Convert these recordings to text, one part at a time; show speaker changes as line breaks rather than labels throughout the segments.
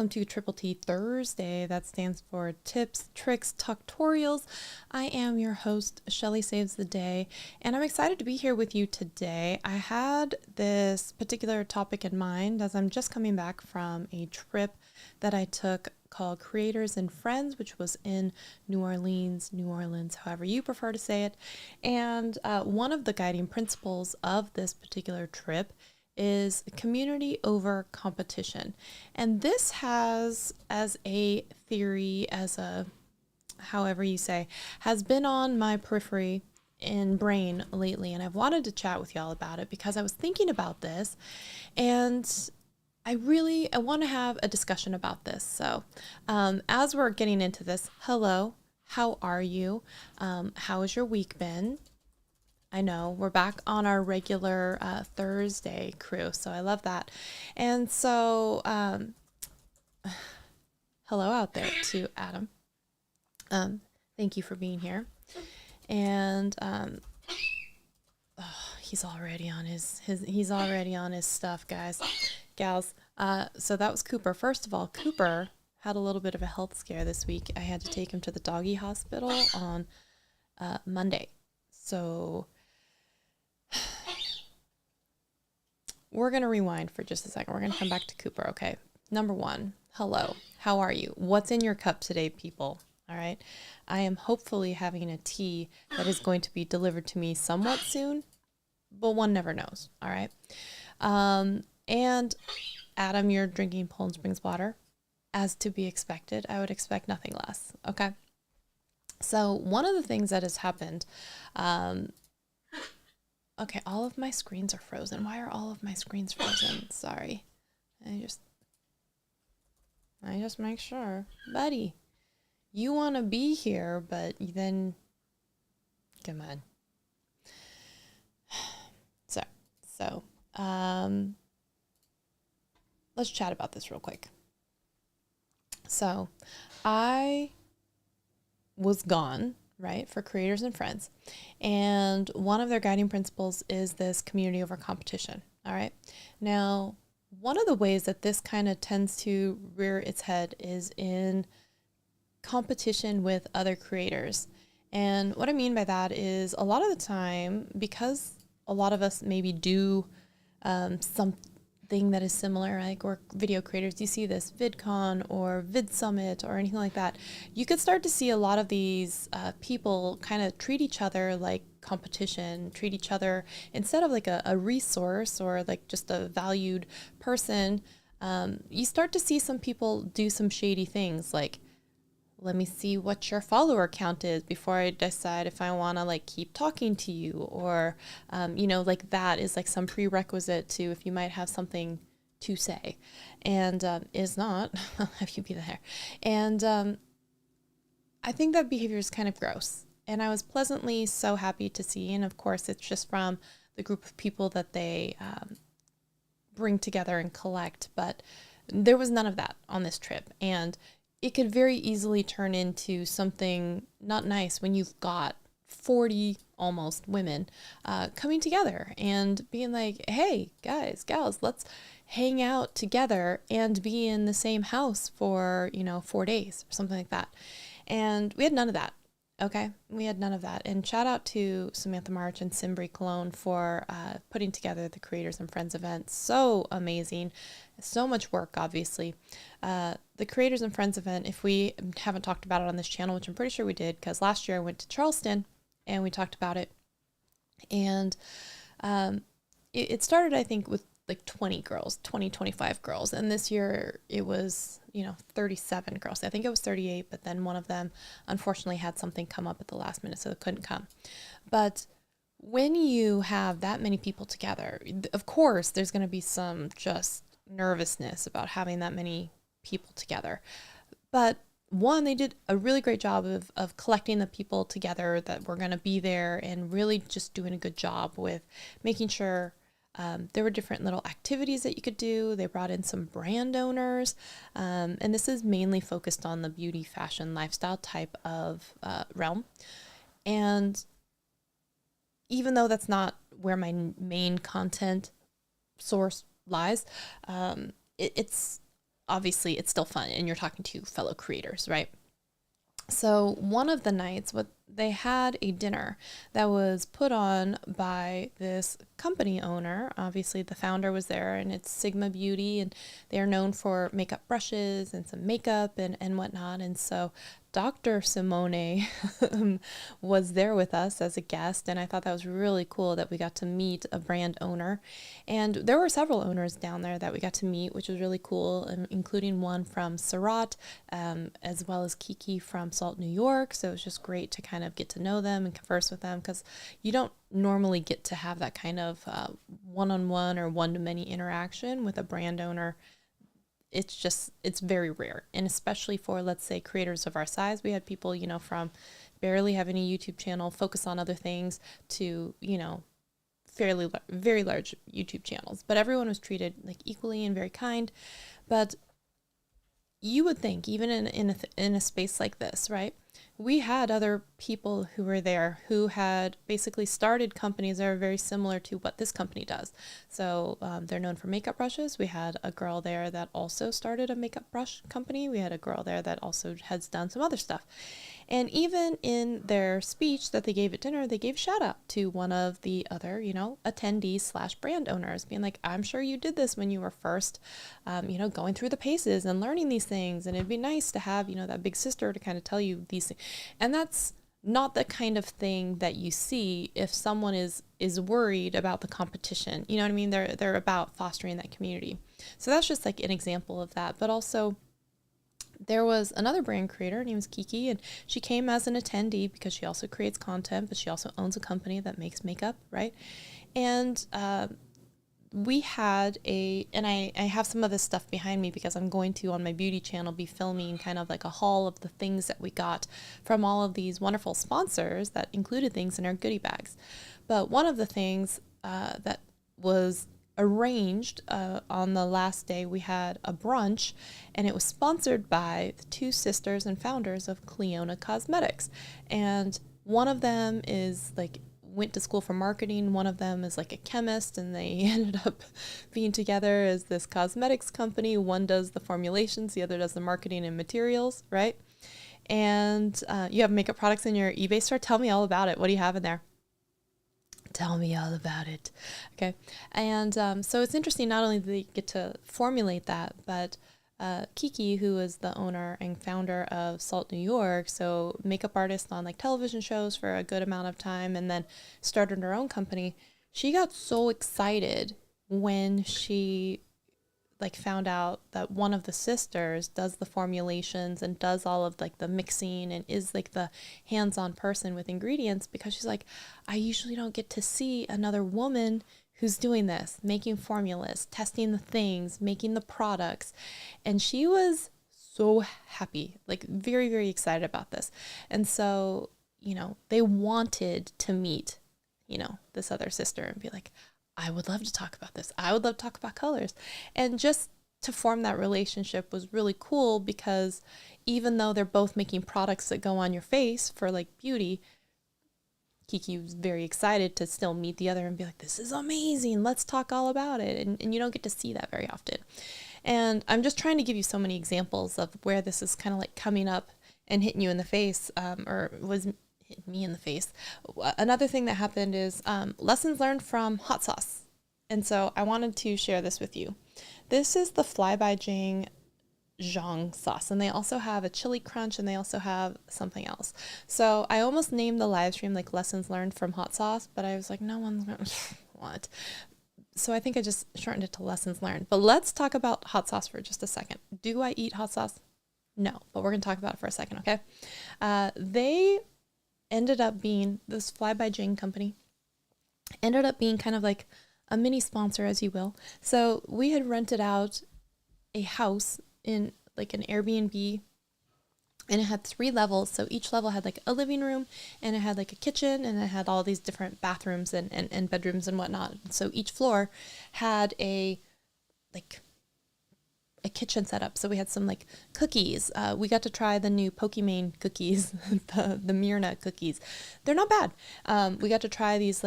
welcome to Triple T Thursday. That stands for Tips, Tricks, Tutorials. I am your host, Shelly Saves the Day, and I'm excited to be here with you today. I had this particular topic in mind as I'm just coming back from a trip that I took called Creators and Friends, which was in New Orleans, however you prefer to say it. And one of the guiding principles of this particular trip is community over competition. And this has, as a theory, as a, however you say, has been on my periphery in brain lately. And I've wanted to chat with y'all about it because I was thinking about this and I want to have a discussion about this. So as we're getting into this, hello, how are you? How has your week been? I know we're back on our regular Thursday crew, so I love that. And so, hello out there to Adam. Thank you for being here. And he's already on he's already on his stuff, guys, gals. So that was Cooper. First of all, Cooper had a little bit of a health scare this week. I had to take him to the doggy hospital on Monday. So we're going to rewind for just a second. We're going to come back to Cooper, okay? Number one, hello. How are you? What's in your cup today, people? All right. I am hopefully having a tea that is going to be delivered to me somewhat soon, but one never knows. All right. And Adam, you're drinking Poland Springs water. As to be expected, I would expect nothing less. Okay. So one of the things that has happened, okay, all of my screens are frozen. Why are all of my screens frozen? Sorry. I just make sure. Buddy, you want to be here, but then, come on. So, let's chat about this real quick. So, I was gone, right, for Creators and Friends. And one of their guiding principles is this community over competition. All right. Now, one of the ways that this kind of tends to rear its head is in competition with other creators. And what I mean by that is a lot of the time, because a lot of us maybe do something that is similar, like we're video creators, you see this VidCon or Vid Summit or anything like that, you could start to see a lot of these people kind of treat each other like competition, treat each other instead of like a resource or like just a valued person. You start to see some people do some shady things like, let me see what your follower count is before I decide if I want to like keep talking to you, or, like that is like some prerequisite to if you might have something to say, and is not, I'll have you be there. And I think that behavior is kind of gross. And I was pleasantly so happy to see, and of course it's just from the group of people that they bring together and collect, but there was none of that on this trip. And it could very easily turn into something not nice when you've got 40 almost women coming together and being like, hey, guys, gals, let's hang out together and be in the same house for, 4 days or something like that. And we had none of that. Okay, we had none of that. And shout out to Samantha March and Simbri Cologne for putting together the Creators and Friends event. So amazing. So much work, obviously. The Creators and Friends event, if we haven't talked about it on this channel, which I'm pretty sure we did, because last year I went to Charleston and we talked about it. And it started, I think, with like 25 girls. And this year it was, 37 girls. I think it was 38, but then one of them unfortunately had something come up at the last minute, so they couldn't come. But when you have that many people together, of course, there's going to be some just nervousness about having that many people together. But one, they did a really great job of collecting the people together that were going to be there and really just doing a good job with making sure there were different little activities that you could do. They brought in some brand owners, and this is mainly focused on the beauty, fashion, lifestyle type of realm. And even though that's not where my main content source lies, it's obviously it's still fun and you're talking to fellow creators, right? So one of the nights, what they had a dinner that was put on by this company owner. Obviously, the founder was there, and it's Sigma Beauty, and they are known for makeup brushes and some makeup and whatnot. And so Dr. Simone was there with us as a guest, and I thought that was really cool that we got to meet a brand owner. And there were several owners down there that we got to meet, which was really cool, including one from Surat, as well as Kiki from Salt, New York. So it was just great to kind of get to know them and converse with them, because you don't normally get to have that kind of one-on-one or one-to-many interaction with a brand owner. It's very rare. And especially for, let's say, creators of our size, we had people, from barely having a YouTube channel, focus on other things, to, very large YouTube channels. But everyone was treated like equally and very kind. But you would think, even in a space like this, right? We had other people who were there who had basically started companies that are very similar to what this company does. So they're known for makeup brushes. We had a girl there that also started a makeup brush company. We had a girl there that also has done some other stuff. And even in their speech that they gave at dinner, they gave a shout out to one of the other, attendees / brand owners, being like, I'm sure you did this when you were first, going through the paces and learning these things. And it'd be nice to have, that big sister to kind of tell you these things. And that's not the kind of thing that you see if someone is worried about the competition. You know what I mean? They're about fostering that community. So that's just like an example of that. But also, there was another brand creator. Her name was Kiki, and she came as an attendee because she also creates content, but she also owns a company that makes makeup, right? And we had and I have some of this stuff behind me because I'm going to, on my beauty channel, be filming kind of like a haul of the things that we got from all of these wonderful sponsors that included things in our goodie bags. But one of the things that was arranged on the last day, we had a brunch, and it was sponsored by the two sisters and founders of Cleona Cosmetics. And one of them went to school for marketing. One of them is like a chemist, and they ended up being together as this cosmetics company. One does the formulations, the other does the marketing and materials, right? And you have makeup products in your eBay store. Tell me all about it. What do you have in there? Tell me all about it. Okay. And so it's interesting, not only do they get to formulate that, but Kiki, who is the owner and founder of Salt, New York, so makeup artist on like television shows for a good amount of time, and then started her own company. She got so excited when she found out that one of the sisters does the formulations and does all of the mixing and is the hands-on person with ingredients, because she's like, I usually don't get to see another woman who's doing this, making formulas, testing the things, making the products. And she was so happy, very, very excited about this. And so, they wanted to meet, this other sister and be like, I would love to talk about this. I would love to talk about colors. And just to form that relationship was really cool, because even though they're both making products that go on your face for beauty, Kiki was very excited to still meet the other and be like, this is amazing. Let's talk all about it. And you don't get to see that very often. And I'm just trying to give you so many examples of where this is kind of coming up and hitting you in the face, or was hit me in the face. Another thing that happened is lessons learned from hot sauce. And so I wanted to share this with you. This is the Fly by Jing Zhang sauce, and they also have a chili crunch, and they also have something else. So I almost named the live stream lessons learned from hot sauce, but I was like, no one's gonna what? So I think I just shortened it to lessons learned. But let's talk about hot sauce for just a second. Do I eat hot sauce? No, but we're gonna talk about it for a second, okay? They ended up being, this Fly by Jing company ended up being kind of like a mini sponsor, as you will. So we had rented out a house in an Airbnb, and it had 3 levels. So each level had a living room, and it had a kitchen, and it had all these different bathrooms and bedrooms and whatnot. So each floor had a kitchen setup. So we had some cookies. We got to try the new Pokimane cookies, the Myrna cookies. They're not bad. We got to try these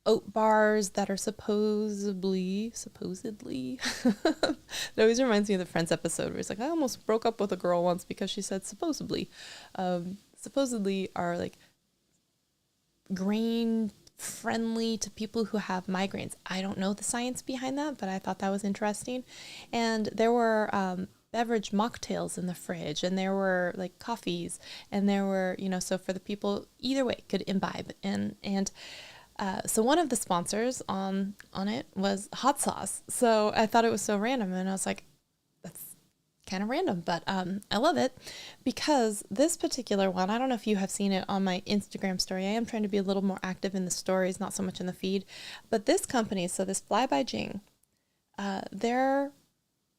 oat bars that are supposedly, it always reminds me of the Friends episode where it's like, I almost broke up with a girl once because she said supposedly, supposedly are like grain friendly to people who have migraines. I don't know the science behind that, but I thought that was interesting. And there were beverage mocktails in the fridge, and there were like coffees, and there were, so for the people either way could imbibe. And so one of the sponsors on it was hot sauce. So I thought it was so random, and I was like, that's kind of random, but I love it because this particular one, I don't know if you have seen it on my Instagram story. I am trying to be a little more active in the stories, not so much in the feed. But this company, so this Fly by Jing, they're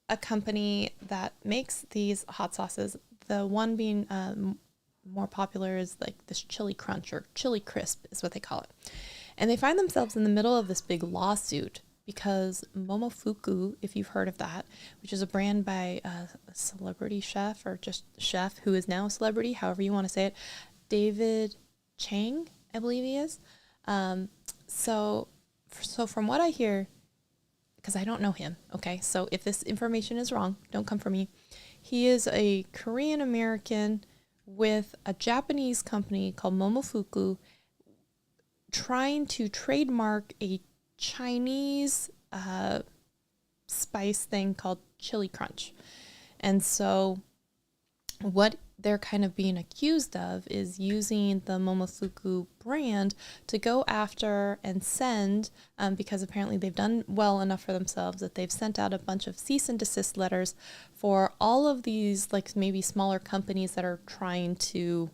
a company that makes these hot sauces. The one being more popular is like this chili crunch or chili crisp is what they call it. And they find themselves in the middle of this big lawsuit because Momofuku, if you've heard of that, which is a brand by a celebrity chef or just chef who is now a celebrity, however you want to say it, David Chang, I believe he is. So from what I hear, because I don't know him, okay, so if this information is wrong, don't come for me. He is a Korean American with a Japanese company called Momofuku trying to trademark a Chinese spice thing called chili crunch. And so what they're kind of being accused of is using the Momofuku brand to go after and send, because apparently they've done well enough for themselves that they've sent out a bunch of cease and desist letters for all of these like maybe smaller companies that are trying to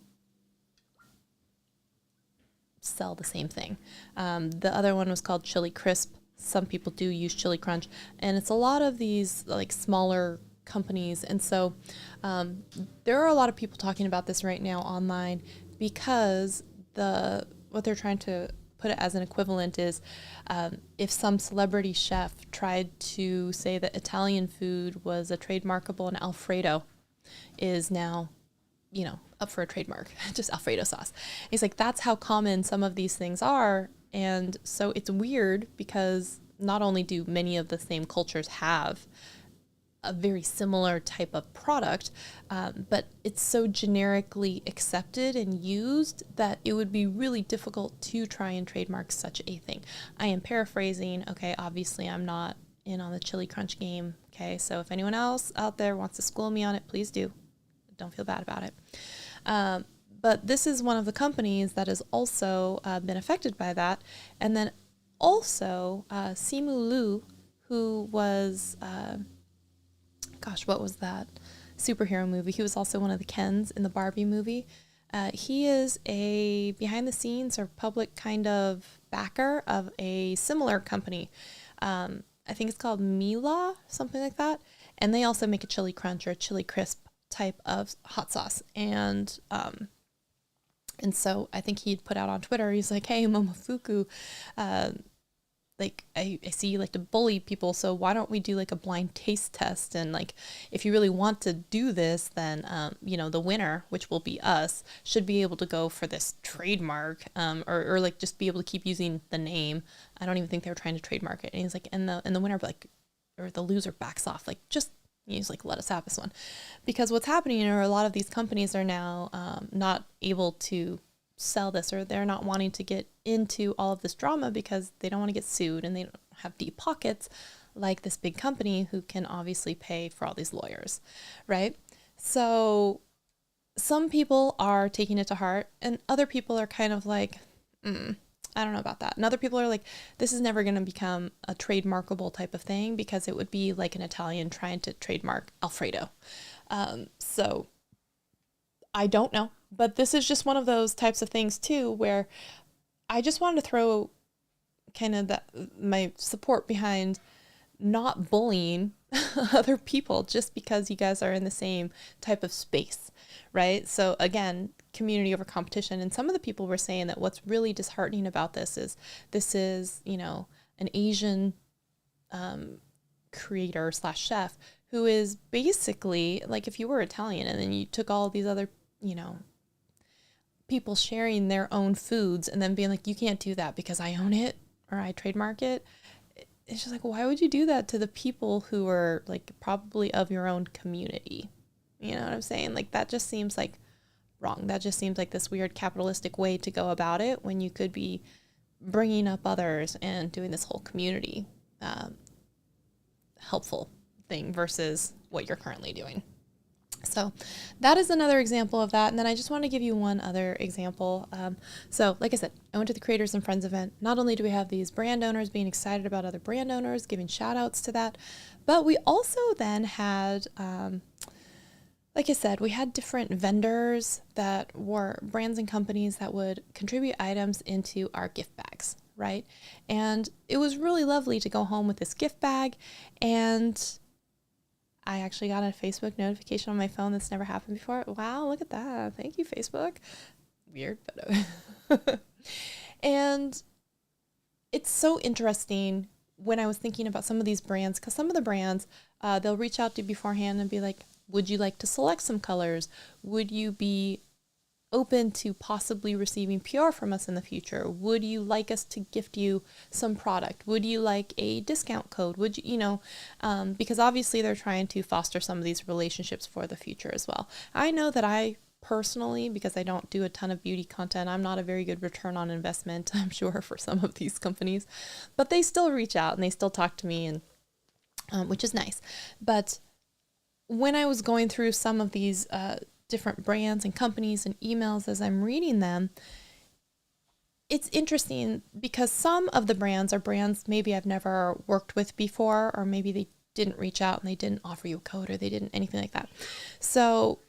sell the same thing. The other one was called Chili Crisp. Some people do use Chili Crunch, and it's a lot of these like smaller companies. And so there are a lot of people talking about this right now online because what they're trying to put it as an equivalent is if some celebrity chef tried to say that Italian food was a trademarkable and Alfredo is now up for a trademark, just Alfredo sauce. He's like, that's how common some of these things are. And so it's weird because not only do many of the same cultures have a very similar type of product, but it's so generically accepted and used that it would be really difficult to try and trademark such a thing. I am paraphrasing. Okay, obviously I'm not in on the chili crunch game. Okay, so if anyone else out there wants to school me on it, please do. Don't feel bad about it. But this is one of the companies that has also been affected by that. And then also Simu Liu, who was, what was that superhero movie? He was also one of the Kens in the Barbie movie. He is a behind the scenes or public kind of backer of a similar company. I think it's called Mila, something like that. And they also make a chili crunch or a chili crisp type of hot sauce. And so I think he'd put out on Twitter, he's like, hey, Momofuku, like I see you like to bully people, so why don't we do like a blind taste test? And like, if you really want to do this, then, the winner, which will be us, should be able to go for this trademark, or like just be able to keep using the name. I don't even think they were trying to trademark it. And he's like, and the winner, like, or the loser backs off, like, just, he's like, let us have this one. Because what's happening are a lot of these companies are now not able to sell this, or they're not wanting to get into all of this drama because they don't want to get sued and they don't have deep pockets like this big company who can obviously pay for all these lawyers, right? So some people are taking it to heart and other people are kind of like, I don't know about that. And other people are like, this is never going to become a trademarkable type of thing because it would be like an Italian trying to trademark Alfredo. So I don't know, but this is just one of those types of things too, where I just wanted to throw kind of my support behind not bullying other people just because you guys are in the same type of space, right? So again, community over competition. And some of the people were saying that what's really disheartening about this is an Asian creator / chef who is basically like, if you were Italian and then you took all of these other, people sharing their own foods and then being like, you can't do that because I own it, or I trademark it. It's just like, why would you do that to the people who are like probably of your own community? You know what I'm saying? Like that just seems like wrong. That just seems like this weird capitalistic way to go about it when you could be bringing up others and doing this whole community helpful thing versus what you're currently doing. So that is another example of that. And then I just want to give you one other example. So like I said, I went to the Creators and Friends event. Not only do we have these brand owners being excited about other brand owners, giving shout outs to that, but we also then had, like I said, we had different vendors that were brands and companies that would contribute items into our gift bags, right? And it was really lovely to go home with this gift bag, and I actually got a Facebook notification on my phone that's never happened before. Wow, look at that. Thank you, Facebook. Weird, but and it's so interesting when I was thinking about some of these brands, because some of the brands, they'll reach out to you beforehand and be like, would you like to select some colors? Would you be open to possibly receiving PR from us in the future? Would you like us to gift you some product? Would you like a discount code? Would you, because obviously they're trying to foster some of these relationships for the future as well. I know that I personally, because I don't do a ton of beauty content, I'm not a very good return on investment, I'm sure, for some of these companies, but they still reach out and they still talk to me, and which is nice. But when I was going through some of these different brands and companies and emails as I'm reading them, it's interesting because some of the brands are brands maybe I've never worked with before, or maybe they didn't reach out and they didn't offer you a code, or they didn't anything like that. So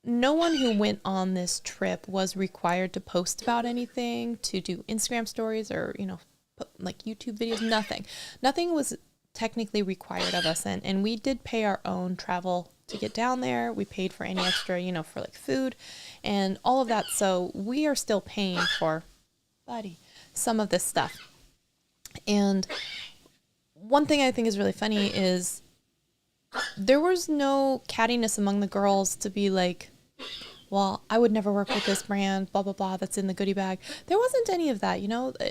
no one who went on this trip was required to post about anything, to do Instagram stories, or, put like YouTube videos, nothing was technically required of us. And we did pay our own travel to get down there. We paid for any extra, for like food and all of that. So we are still paying for some of this stuff. And one thing I think is really funny is there was no cattiness among the girls to be like, well, I would never work with this brand, blah, blah, blah, that's in the goodie bag. There wasn't any of that,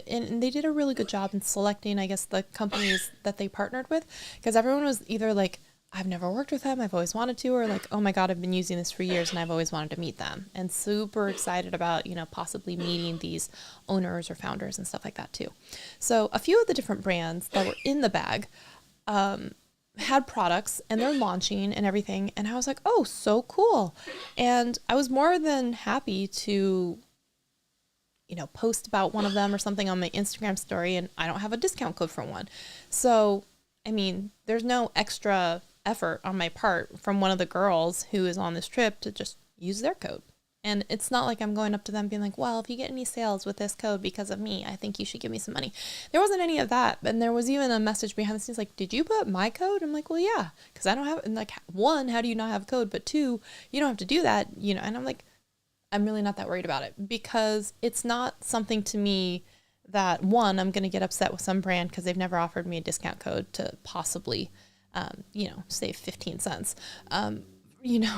and they did a really good job in selecting, I guess, the companies that they partnered with, because everyone was either like, I've never worked with them, I've always wanted to, or like, oh my God, I've been using this for years and I've always wanted to meet them, and super excited about, possibly meeting these owners or founders and stuff like that too. So a few of the different brands that were in the bag, had products and they're launching and everything. And I was like, oh, so cool. And I was more than happy to, post about one of them or something on my Instagram story, and I don't have a discount code for one. So, there's no extra effort on my part from one of the girls who is on this trip to just use their code. And it's not like I'm going up to them being like, well, if you get any sales with this code because of me, I think you should give me some money. There wasn't any of that. And there was even a message behind the scenes like, did you put my code? I'm like, well, yeah, because I don't have, and like, one, how do you not have a code? But two, you don't have to do that, and I'm like, I'm really not that worried about it, because it's not something to me that, one, I'm going to get upset with some brand because they've never offered me a discount code to possibly, save 15 cents.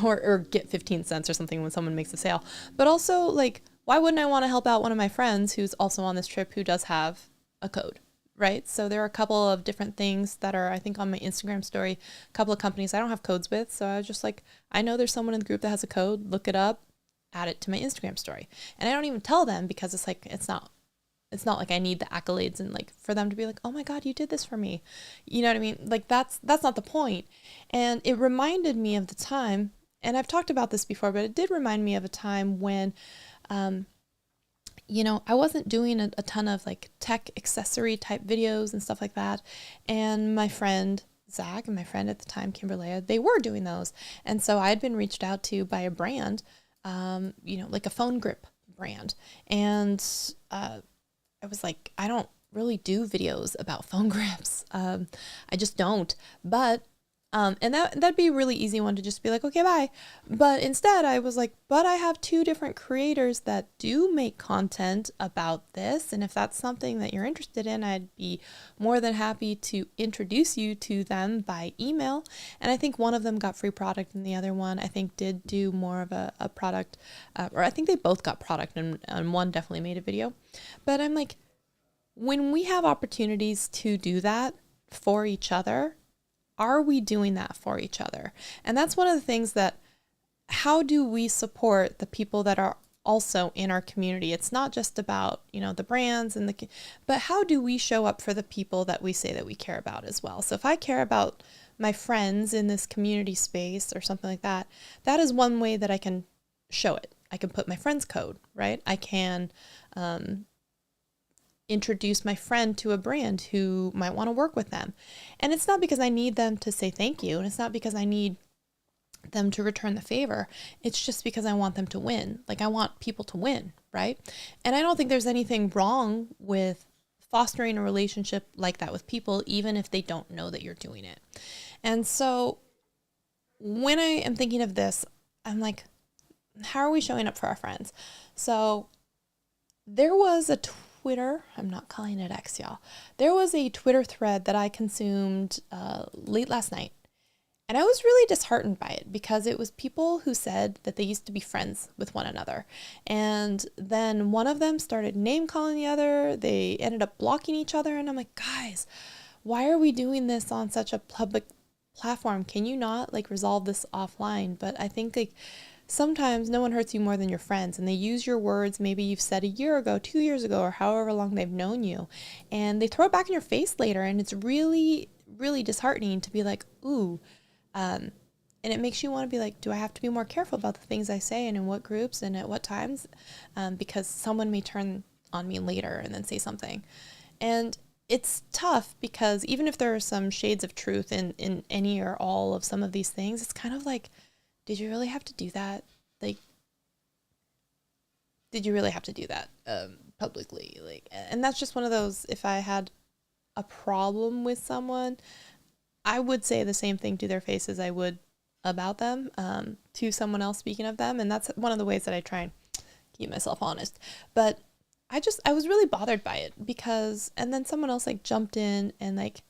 Or get 15 cents or something when someone makes a sale. But also, like, why wouldn't I want to help out one of my friends who's also on this trip who does have a code, right? So there are a couple of different things that are, I think, on my Instagram story, a couple of companies I don't have codes with. So I was just like, I know there's someone in the group that has a code, look it up, add it to my Instagram story. And I don't even tell them, because it's like, it's not like I need the accolades and like for them to be like, oh my God, you did this for me. You know what I mean? Like that's not the point. And it reminded me of the time, and I've talked about this before, but it did remind me of a time when, I wasn't doing a ton of like tech accessory type videos and stuff like that. And my friend Zach and my friend at the time, Kimberly, they were doing those. And so I had been reached out to by a brand, like a phone grip brand. And, I was like, I don't really do videos about phone grips. I just don't. But, and that'd be a really easy one to just be like, okay, bye. But instead I was like, but I have two different creators that do make content about this. And if that's something that you're interested in, I'd be more than happy to introduce you to them by email. And I think one of them got free product and the other one, I think, did do more of a product, or I think they both got product, and one definitely made a video. But I'm like, when we have opportunities to do that for each other, are we doing that for each other? And that's one of the things that, how do we support the people that are also in our community? It's not just about, the brands but how do we show up for the people that we say that we care about as well? So if I care about my friends in this community space or something like that, that is one way that I can show it. I can put my friend's code, right? I can introduce my friend to a brand who might want to work with them. And it's not because I need them to say thank you. And it's not because I need them to return the favor. It's just because I want them to win. Like, I want people to win, right? And I don't think there's anything wrong with fostering a relationship like that with people, even if they don't know that you're doing it. And so when I am thinking of this, I'm like, how are we showing up for our friends? So there was a Twitter, I'm not calling it X, y'all. There was a Twitter thread that I consumed late last night. And I was really disheartened by it because it was people who said that they used to be friends with one another. And then one of them started name calling the other. They ended up blocking each other. And I'm like, guys, why are we doing this on such a public platform? Can you not resolve this offline? But I think sometimes no one hurts you more than your friends, and they use your words maybe you've said a year ago, 2 years ago, or however long they've known you, and they throw it back in your face later. And it's really, really disheartening to be like, ooh, and it makes you want to be like, do I have to be more careful about the things I say and in what groups and at what times? Because someone may turn on me later and then say something. And it's tough because even if there are some shades of truth in any or all of some of these things, it's kind of like, did you really have to do that? Did you really have to do that publicly? And that's just one of those, if I had a problem with someone, I would say the same thing to their face as I would about them, to someone else speaking of them. And that's one of the ways that I try and keep myself honest. But I was really bothered by it because, and then someone else jumped in and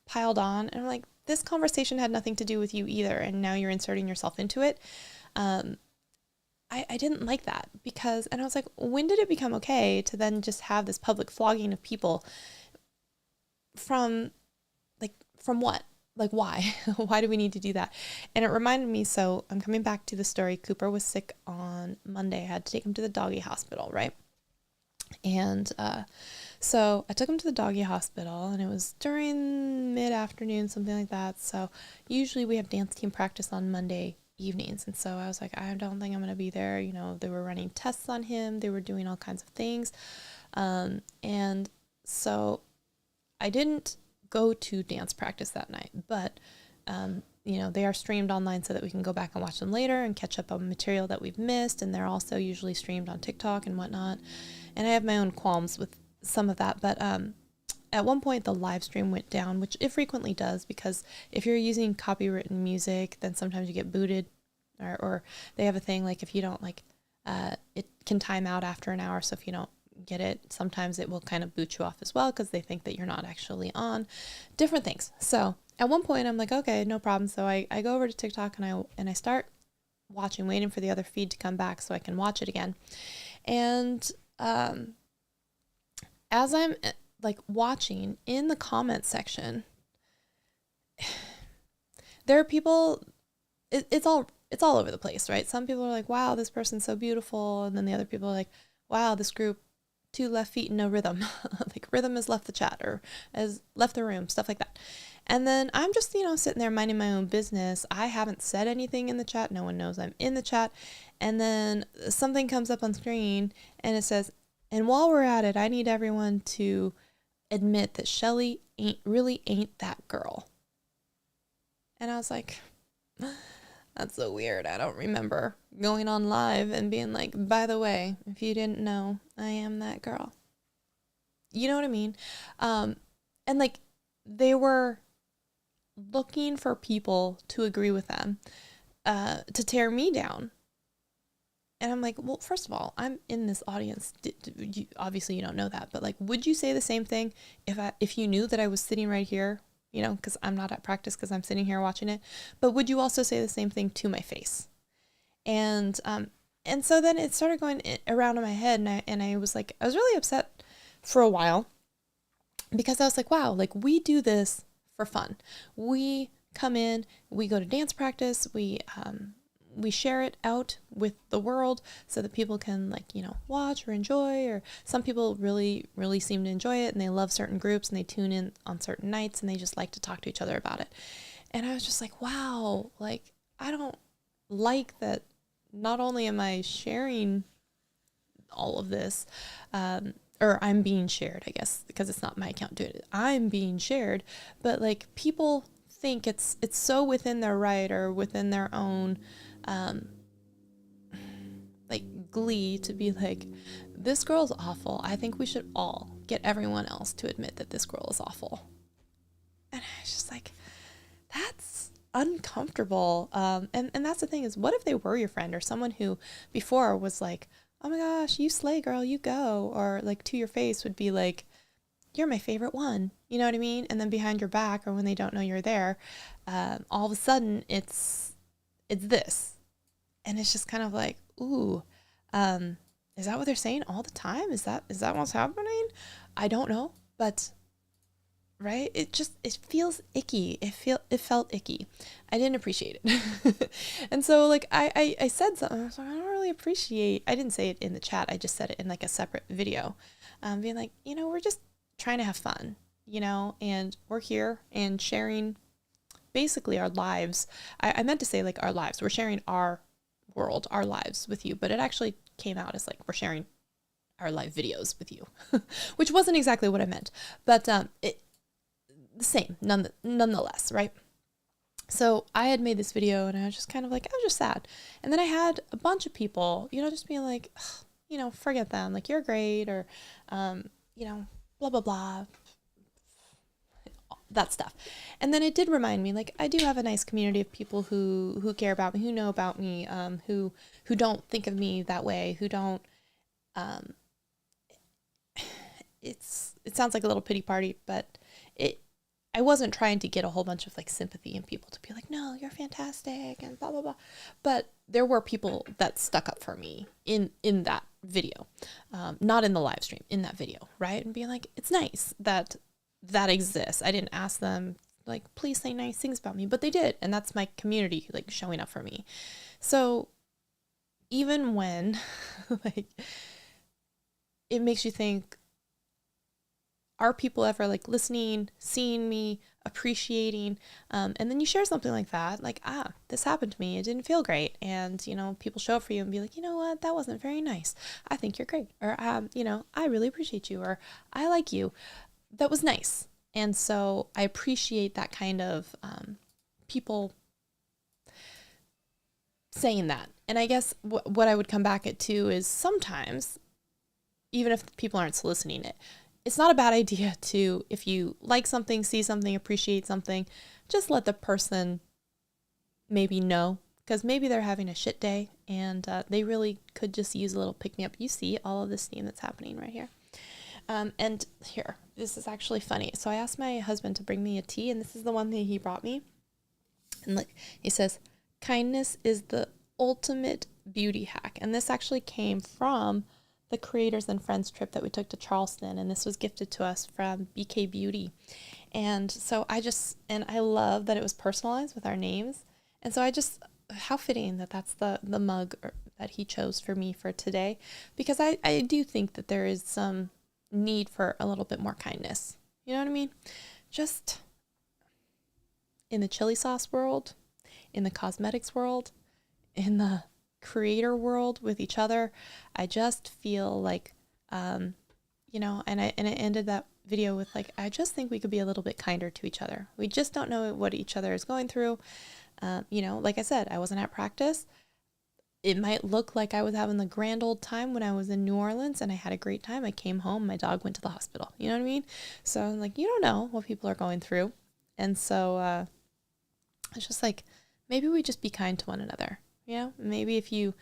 piled on, and I'm like, this conversation had nothing to do with you either. And now you're inserting yourself into it. I didn't like that because, and I was like, when did it become okay to then just have this public flogging of people from what? Why? Why do we need to do that? And it reminded me, so I'm coming back to the story. Cooper was sick on Monday. I had to take him to the doggy hospital, right? And so I took him to the doggy hospital, and it was during mid-afternoon, something like that. So usually we have dance team practice on Monday evenings. And so I was like, I don't think I'm going to be there. They were running tests on him. They were doing all kinds of things. And so I didn't go to dance practice that night, but they are streamed online so that we can go back and watch them later and catch up on material that we've missed. And they're also usually streamed on TikTok and whatnot. And I have my own qualms with some of that, but at one point the live stream went down, which it frequently does, because if you're using copywritten music, then sometimes you get booted, or they have a thing if you don't it can time out after an hour. So if you don't get it, sometimes it will kind of boot you off as well because they think that you're not actually on, different things. So at one point I'm like, okay, no problem. So I go over to TikTok and I start watching, waiting for the other feed to come back so I can watch it again. And as I'm watching, in the comment section, there are people, it's all over the place, right? Some people are like, wow, this person's so beautiful. And then the other people are like, wow, this group, 2 left feet and no rhythm. Rhythm has left the chat or has left the room, stuff like that. And then I'm just, sitting there minding my own business. I haven't said anything in the chat. No one knows I'm in the chat. And then something comes up on screen and it says, and while we're at it, I need everyone to admit that Shelly ain't that girl. And I was like, that's so weird. I don't remember going on live and being like, by the way, if you didn't know, I am that girl. You know what I mean? And they were looking for people to agree with them, to tear me down. And I'm like, well, first of all, I'm in this audience. Obviously you don't know that, but would you say the same thing if you knew that I was sitting right here? Because I'm not at practice because I'm sitting here watching it. But would you also say the same thing to my face? And so then it started going around in my head, and I was really upset for a while. because I was like, wow, like we do this for fun. We come in, we go to dance practice, we share it out with the world so that people can, like, you know, watch or enjoy, or some people really, really seem to enjoy it and they love certain groups and they tune in on certain nights and they just like to talk to each other about it. And I was just like, wow, like, I don't like that. Not only am I sharing all of this, or I'm being shared, I guess, because it's not my account doing it. I'm being shared, but like people think it's so within their right or within their own like glee to be like, this girl's awful. I think we should all get everyone else to admit that this girl is awful. And I was just like, that's uncomfortable. And that's the thing is, what if they were your friend or someone who before was like, oh my gosh, you slay, girl, you go. Or like to your face would be like, you're my favorite one. You know what I mean? And then behind your back or when they don't know you're there, all of a sudden it's this. And it's just kind of like, ooh, is that what they're saying all the time? Is that what's happening? I don't know, but right, it feels icky. It felt icky. I didn't appreciate it. And so like I said something. I was like, I don't really appreciate. I didn't say it in the chat. I just said it in like a separate video, being like, you know, we're just trying to have fun, you know, and we're here and sharing basically our lives. I meant to say like our lives. We're sharing our world, our lives with you, but it actually came out as like we're sharing our live videos with you, which wasn't exactly what I meant, but it the same nonetheless, right? So I had made this video and I was just kind of like, I was just sad. And then I had a bunch of people, you know, just being like, you know, forget them, like you're great, or you know, blah blah blah, that stuff. And then it did remind me, like, I do have a nice community of people who care about me, who know about me, who don't think of me that way, who don't it sounds like a little pity party, but I wasn't trying to get a whole bunch of like sympathy in people to be like, no, you're fantastic and blah blah blah. But there were people that stuck up for me in that video, not in the live stream, in that video, right? And being like, it's nice that exists. I didn't ask them like, please say nice things about me, but they did, and that's my community like showing up for me. So even when like it makes you think, are people ever like listening, seeing me, appreciating? And then you share something like that, like, this happened to me. It didn't feel great. And, you know, people show up for you and be like, you know what, that wasn't very nice. I think you're great. Or, you know, I really appreciate you. Or I like you. That was nice. And so I appreciate that kind of people saying that. And I guess what I would come back at too is sometimes, even if people aren't soliciting it, it's not a bad idea to, if you like something, see something, appreciate something, just let the person maybe know, because maybe they're having a shit day and they really could just use a little pick me up. You see all of this steam that's happening right here. And here, this is actually funny. So I asked my husband to bring me a tea, and this is the one that he brought me. And look, he says, kindness is the ultimate beauty hack. And this actually came from the Creators and Friends trip that we took to Charleston, and this was gifted to us from BK Beauty. And so I love that it was personalized with our names. And so how fitting that that's the mug that he chose for me for today, because I do think that there is some need for a little bit more kindness. You know what I mean? Just in the chili sauce world, in the cosmetics world, in the creator world with each other, I just feel like, you know, and I ended that video with like, I just think we could be a little bit kinder to each other. We just don't know what each other is going through. You know, like I said, I wasn't at practice. It might look like I was having the grand old time when I was in New Orleans and I had a great time. I came home, my dog went to the hospital. You know what I mean? So I'm like, you don't know what people are going through. And so it's just like, maybe we just be kind to one another. You know, maybe if you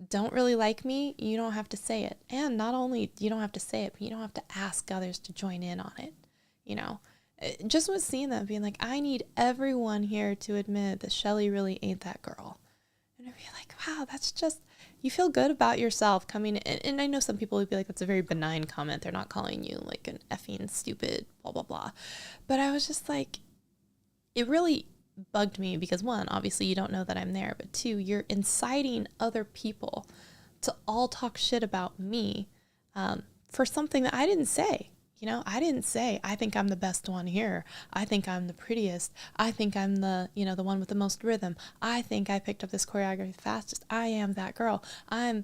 don't really like me, you don't have to say it. And not only you don't have to say it, but you don't have to ask others to join in on it. You know, just with seeing that, being like, I need everyone here to admit that Shelly really ain't that girl. And I'd be like, wow, that's just, you feel good about yourself coming in. And I know some people would be like, that's a very benign comment. They're not calling you like an effing stupid, blah, blah, blah. But I was just like, it really bugged me because one, obviously you don't know that I'm there, but two, you're inciting other people to all talk shit about me for something that I didn't say. You know, I didn't say, I think I'm the best one here. I think I'm the prettiest. I think I'm the, you know, the one with the most rhythm. I think I picked up this choreography fastest. I am that girl. I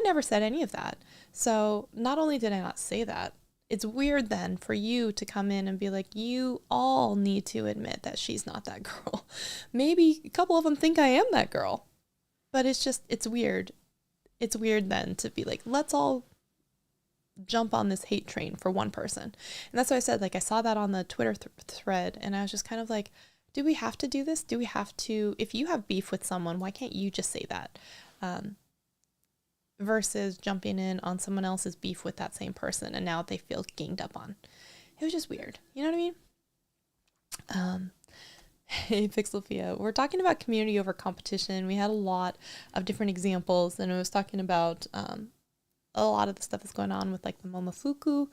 never said any of that. So not only did I not say that, it's weird then for you to come in and be like, you all need to admit that she's not that girl. Maybe a couple of them think I am that girl, but it's weird. It's weird then to be like, let's all jump on this hate train for one person. And that's why I said, like, I saw that on the Twitter thread and I was just kind of like, do we have to do this? Do we have to, if you have beef with someone, why can't you just say that? Versus jumping in on someone else's beef with that same person and now they feel ganged up on. It was just weird. You know what I mean? Hey, Pixelfia, we're talking about community over competition. We had a lot of different examples and I was talking about a lot of the stuff that's going on with like the Momofuku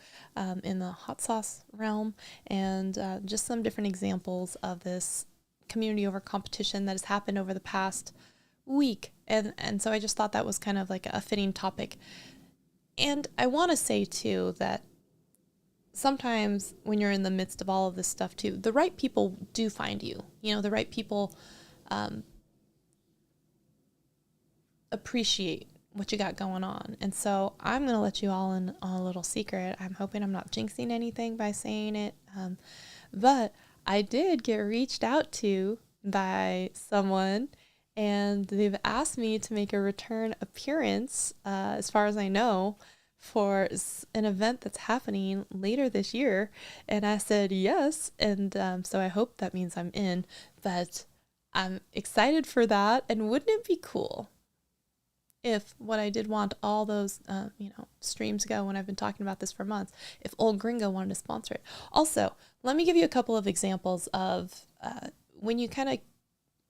in the hot sauce realm and just some different examples of this community over competition that has happened over the past week. And so I just thought that was kind of like a fitting topic. And I want to say too that sometimes when you're in the midst of all of this stuff too, the right people do find you. You know, the right people appreciate what you got going on. And so I'm going to let you all in on a little secret. I'm hoping I'm not jinxing anything by saying it. But I did get reached out to by someone and they've asked me to make a return appearance, as far as I know, for an event that's happening later this year. And I said yes. And so I hope that means I'm in, but I'm excited for that. And wouldn't it be cool if what I did want all those, streams ago when I've been talking about this for months, if Old Gringo wanted to sponsor it. Also, let me give you a couple of examples of when you kind of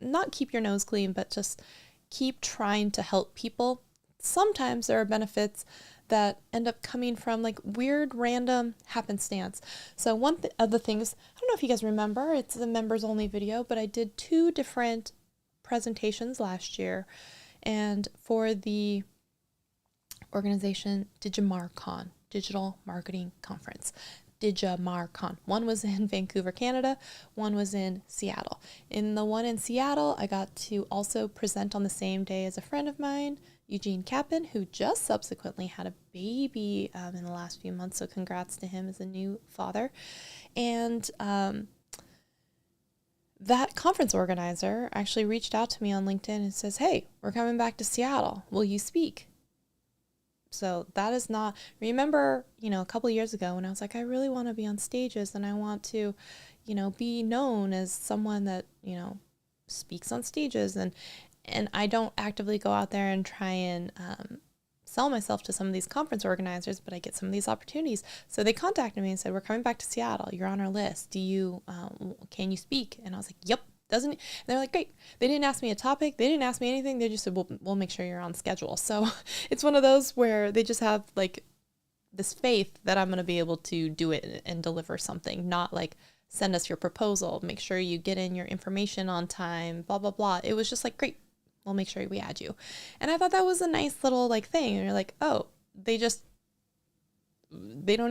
not keep your nose clean, but just keep trying to help people. Sometimes there are benefits that end up coming from like weird random happenstance. So one of the things, I don't know if you guys remember, it's a members only video, but I did 2 different presentations last year. And for the organization DigimarCon, Digital Marketing Conference, DigimarCon. One was in Vancouver, Canada. One was in Seattle. In the one in Seattle, I got to also present on the same day as a friend of mine, Eugene Kappen, who just subsequently had a baby in the last few months. So congrats to him as a new father. And that conference organizer actually reached out to me on LinkedIn and says, hey, we're coming back to Seattle. Will you speak? So that is not, remember, a couple of years ago when I was like, I really want to be on stages and I want to, be known as someone that, speaks on stages. And I don't actively go out there and try and sell myself to some of these conference organizers, but I get some of these opportunities. So they contacted me and said, we're coming back to Seattle. You're on our list. Can you speak? And I was like, yep. And they're like, great. They didn't ask me a topic. They didn't ask me anything. They just said, we'll make sure you're on schedule. So it's one of those where they just have like this faith that I'm going to be able to do it and deliver something, not like send us your proposal, make sure you get in your information on time, blah, blah, blah. It was just like, great, we'll make sure we add you. And I thought that was a nice little like thing. And you're like, oh, they don't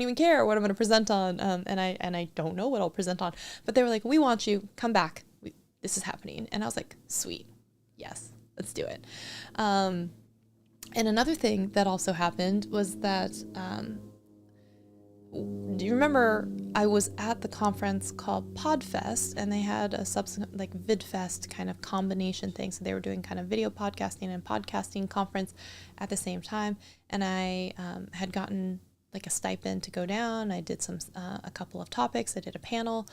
even care what I'm going to present on. And I don't know what I'll present on, but they were like, we want you, come back. This is happening. And I was like, sweet. Yes, let's do it. And another thing that also happened was that, do you remember I was at the conference called PodFest and they had a subsequent like VidFest kind of combination thing. So they were doing kind of video podcasting and podcasting conference at the same time. And I had gotten like a stipend to go down. I did a couple of topics. I did a panel,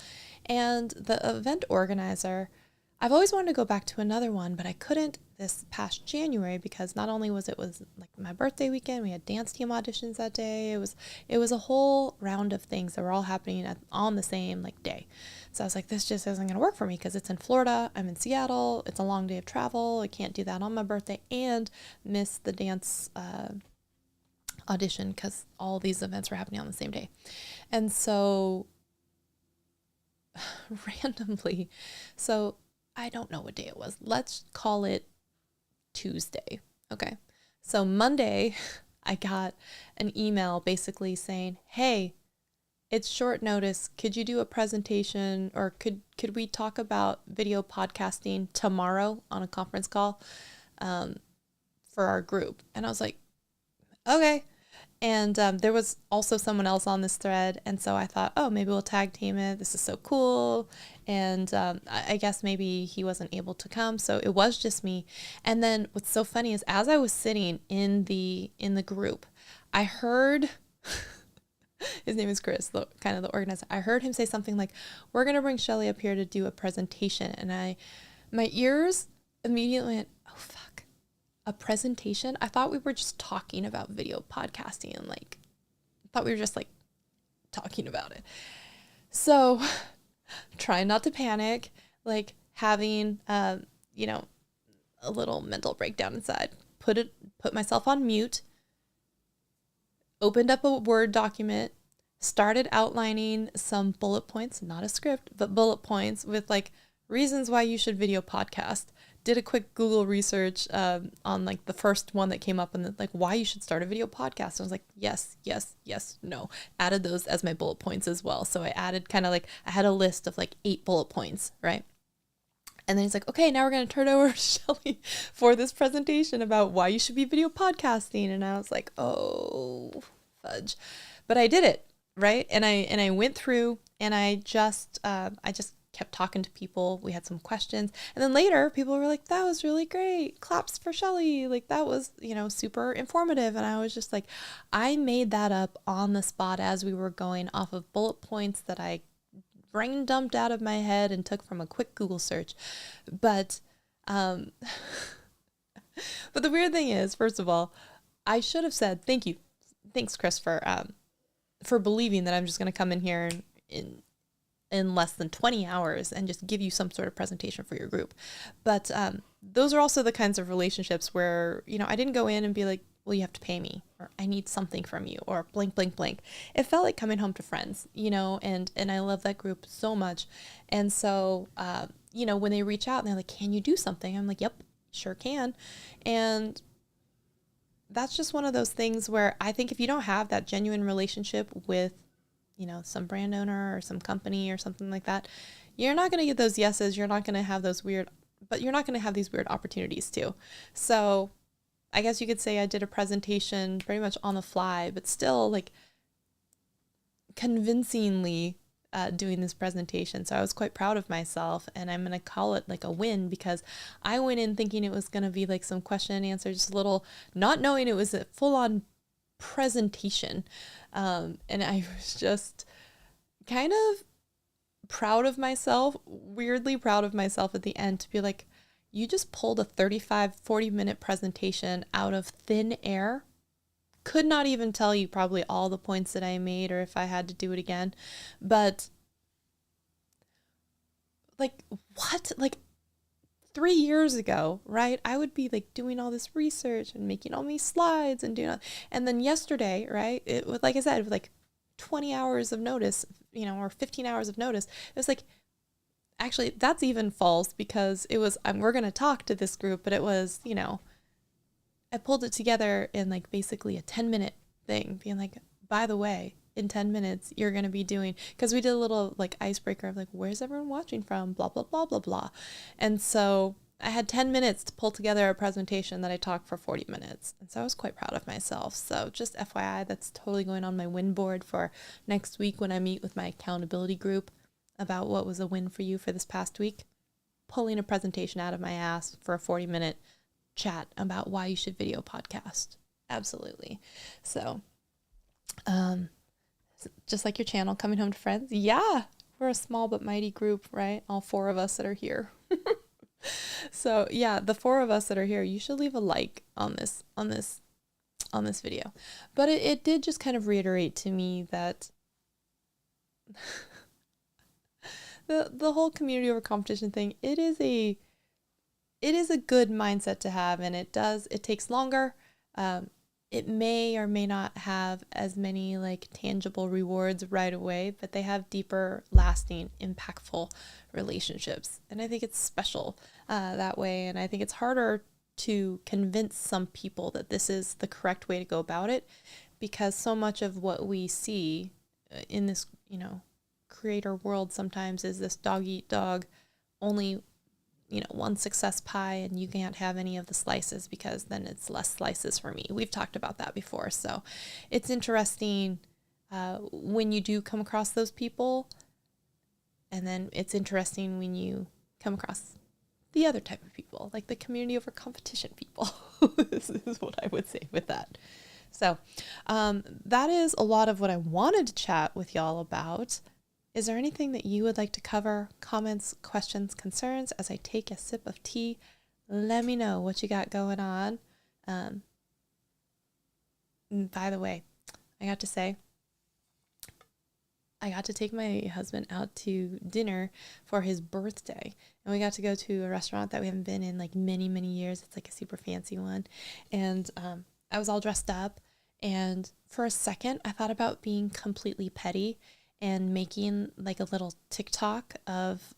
and the event organizer, I've always wanted to go back to another one, but I couldn't this past January, because not only was like my birthday weekend, we had dance team auditions that day. It was a whole round of things that were all happening on the same like day. So I was like, this just isn't going to work for me because it's in Florida. I'm in Seattle. It's a long day of travel. I can't do that on my birthday and miss the dance audition because all these events were happening on the same day. And so randomly, so I don't know what day it was. Let's call it Tuesday. Okay. So Monday, I got an email basically saying, hey, it's short notice. Could you do a presentation, or could we talk about video podcasting tomorrow on a conference call for our group? And I was like, okay. And there was also someone else on this thread. And so I thought, oh, maybe we'll tag team it. This is so cool. And I guess maybe he wasn't able to come. So it was just me. And then what's so funny is as I was sitting in the group, I heard, his name is Chris, kind of the organizer. I heard him say something like, we're going to bring Shelly up here to do a presentation. And my ears immediately went, oh, fuck. A presentation? I thought we were just talking about video podcasting and like, I thought we were just like talking about it. So trying not to panic, like having, a little mental breakdown inside, put myself on mute, opened up a Word document, started outlining some bullet points, not a script, but bullet points with like reasons why you should video podcast. Did a quick Google research on like the first one that came up and like why you should start a video podcast. And I was like, yes, yes, yes, no. Added those as my bullet points as well. So I added kind of like, I had a list of like 8 bullet points, right? And then he's like, okay, now we're going to turn it over to Shelly for this presentation about why you should be video podcasting. And I was like, oh, fudge. But I did it, right? And I went through and I just kept talking to people. We had some questions. And then later people were like, that was really great. Claps for Shelly. Like that was, super informative. And I was just like, I made that up on the spot as we were going off of bullet points that I brain dumped out of my head and took from a quick Google search. But the weird thing is, first of all, I should have said, thank you. Thanks, Chris, for believing that I'm just going to come in here in less than 20 hours and just give you some sort of presentation for your group. But those are also the kinds of relationships where, I didn't go in and be like, well, you have to pay me, or I need something from you, or blank, blank, blank. It felt like coming home to friends, and I love that group so much. And so, when they reach out and they're like, can you do something? I'm like, yep, sure can. And that's just one of those things where I think if you don't have that genuine relationship with some brand owner or some company or something like that, you're not going to get those yeses. You're not going to have you're not going to have these weird opportunities too. So I guess you could say I did a presentation pretty much on the fly, but still like convincingly doing this presentation. So I was quite proud of myself, and I'm going to call it like a win because I went in thinking it was going to be like some question and answer, just a little, not knowing it was a full on presentation. And I was just kind of proud of myself, weirdly proud of myself at the end to be like, you just pulled a 40 minute presentation out of thin air. Could not even tell you probably all the points that I made or if I had to do it again. But like, what? Like 3 years ago, right? I would be like doing all this research and making all these slides and doing all, and then yesterday, right? It was, like I said, with like 20 hours of notice, or 15 hours of notice. It was like, actually, that's even false because it was, we're going to talk to this group, but it was, I pulled it together in like basically a 10-minute thing, being like, by the way, in 10 minutes, you're going to be doing, because we did a little like icebreaker of like, where's everyone watching from? Blah, blah, blah, blah, blah. And so I had 10 minutes to pull together a presentation that I talked for 40 minutes. And so I was quite proud of myself. So just FYI, that's totally going on my win board for next week when I meet with my accountability group about what was a win for you for this past week. Pulling a presentation out of my ass for a 40-minute chat about why you should video podcast. Absolutely. So, just like your channel, Coming Home to Friends. Yeah, we're a small but mighty group, right? All 4 of us that are here. So yeah, the four of us that are here, you should leave a like on this video. But it did just kind of reiterate to me that the whole community over competition thing, it is a good mindset to have, and it takes longer. It may or may not have as many like tangible rewards right away, but they have deeper, lasting, impactful relationships. And I think it's special that way. And I think it's harder to convince some people that this is the correct way to go about it, because so much of what we see in this, creator world sometimes is this dog eat dog, only one success pie, and you can't have any of the slices because then it's less slices for me. We've talked about that before. So it's interesting when you do come across those people, and then it's interesting when you come across the other type of people, like the community over competition people. This is what I would say with that. So that is a lot of what I wanted to chat with y'all about. Is there anything that you would like to cover? Comments, questions, concerns as I take a sip of tea? Let me know what you got going on. By the way, I got to take my husband out to dinner for his birthday. And we got to go to a restaurant that we haven't been in like many, many years. It's like a super fancy one. And I was all dressed up. And for a second, I thought about being completely petty and making like a little TikTok of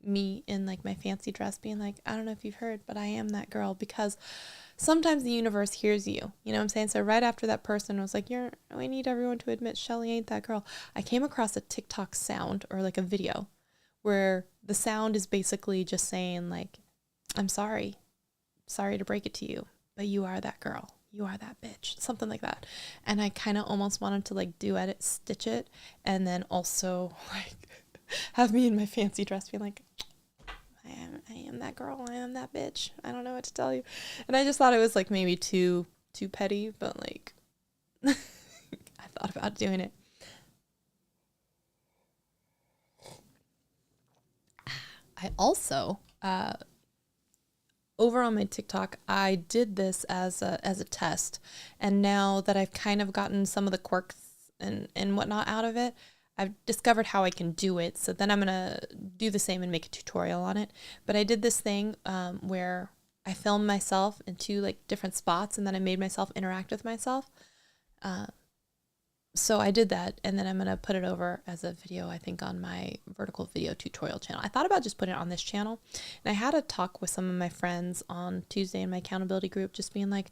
me in like my fancy dress, being like, I don't know if you've heard, but I am that girl, because sometimes the universe hears you. You know what I'm saying? So right after that person was like, we need everyone to admit Shelly ain't that girl, I came across a TikTok sound, or like a video, where the sound is basically just saying like, I'm sorry to break it to you, but you are that girl. You are that bitch, something like that. And I kind of almost wanted to like stitch it, and then also like have me in my fancy dress being like, I am that girl, I am that bitch, I don't know what to tell you. And I just thought it was like maybe too petty, but like I thought about doing it. I also over on my TikTok, I did this as a test, and now that I've kind of gotten some of the quirks and whatnot out of it, I've discovered how I can do it. So then I'm gonna do the same and make a tutorial on it. But I did this thing where I filmed myself in two like different spots, and then I made myself interact with myself. So I did that, and then I'm going to put it over as a video, I think, on my vertical video tutorial channel. I thought about just putting it on this channel, and I had a talk with some of my friends on Tuesday in my accountability group, just being like,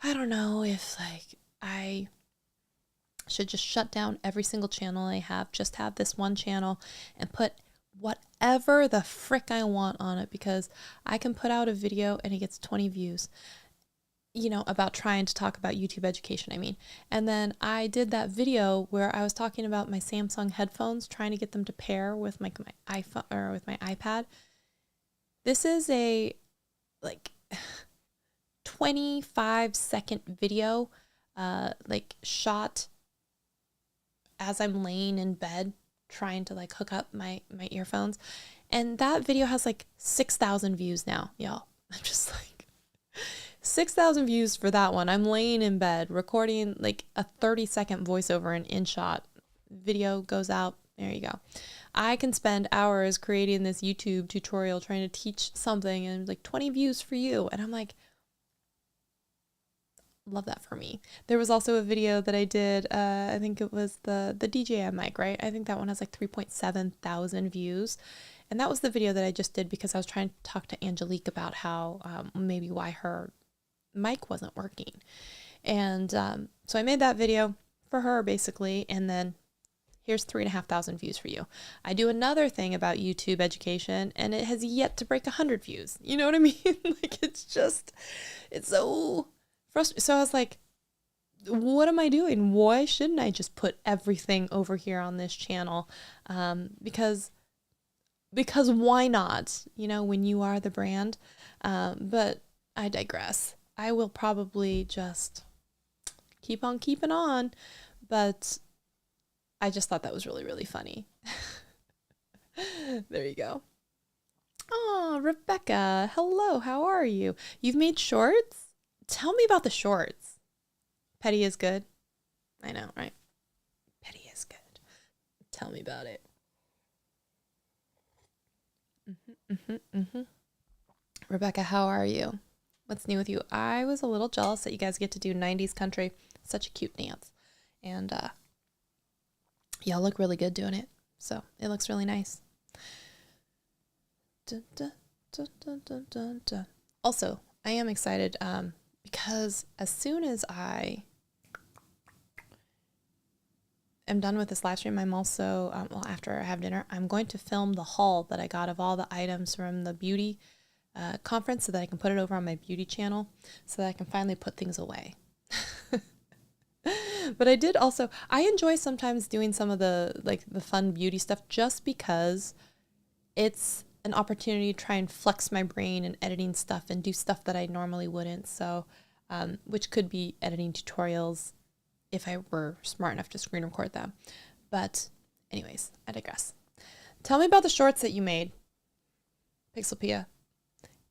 I don't know if like I should just shut down every single channel I have, just have this one channel and put whatever the frick I want on it, because I can put out a video and it gets 20 views. About trying to talk about YouTube education, I mean. And then I did that video where I was talking about my Samsung headphones, trying to get them to pair with my iPhone or with my iPad. This is a like 25-second video, like shot as I'm laying in bed trying to like hook up my earphones. And that video has like 6,000 views now, y'all. I'm just like, 6,000 views for that one. I'm laying in bed recording like a 30-second voiceover and InShot. Video goes out. There you go. I can spend hours creating this YouTube tutorial trying to teach something, and like 20 views for you. And I'm like, love that for me. There was also a video that I did. I think it was the DJI mic, right? I think that one has like 3.7 thousand views. And that was the video that I just did because I was trying to talk to Angelique about how maybe why her mic wasn't working. And so I made that video for her basically, and then here's 3,500 views for you. I do another thing about YouTube education, and it has yet to break 100 views. You know what I mean? Like it's so frustrating. So I was like, what am I doing? Why shouldn't I just put everything over here on this channel? Because why not? When you are the brand. But I digress. I will probably just keep on keeping on, but I just thought that was really, really funny. There you go. Oh, Rebecca, hello, how are you? You've made shorts? Tell me about the shorts. Petty is good. I know, right? Petty is good. Tell me about it. Rebecca, how are you? What's new with you? I was a little jealous that you guys get to do 90s country. Such a cute dance. And y'all look really good doing it. So it looks really nice. Dun, dun, dun, dun, dun, dun, dun. Also, I am excited because as soon as I am done with this live stream, I'm also, well, after I have dinner, I'm going to film the haul that I got of all the items from the beauty conference so that I can put it over on my beauty channel so that I can finally put things away. But I did also, I enjoy sometimes doing some of the fun beauty stuff just because it's an opportunity to try and flex my brain and editing stuff and do stuff that I normally wouldn't. So, which could be editing tutorials if I were smart enough to screen record them. But anyways, I digress. Tell me about the shorts that you made, Pixelpia.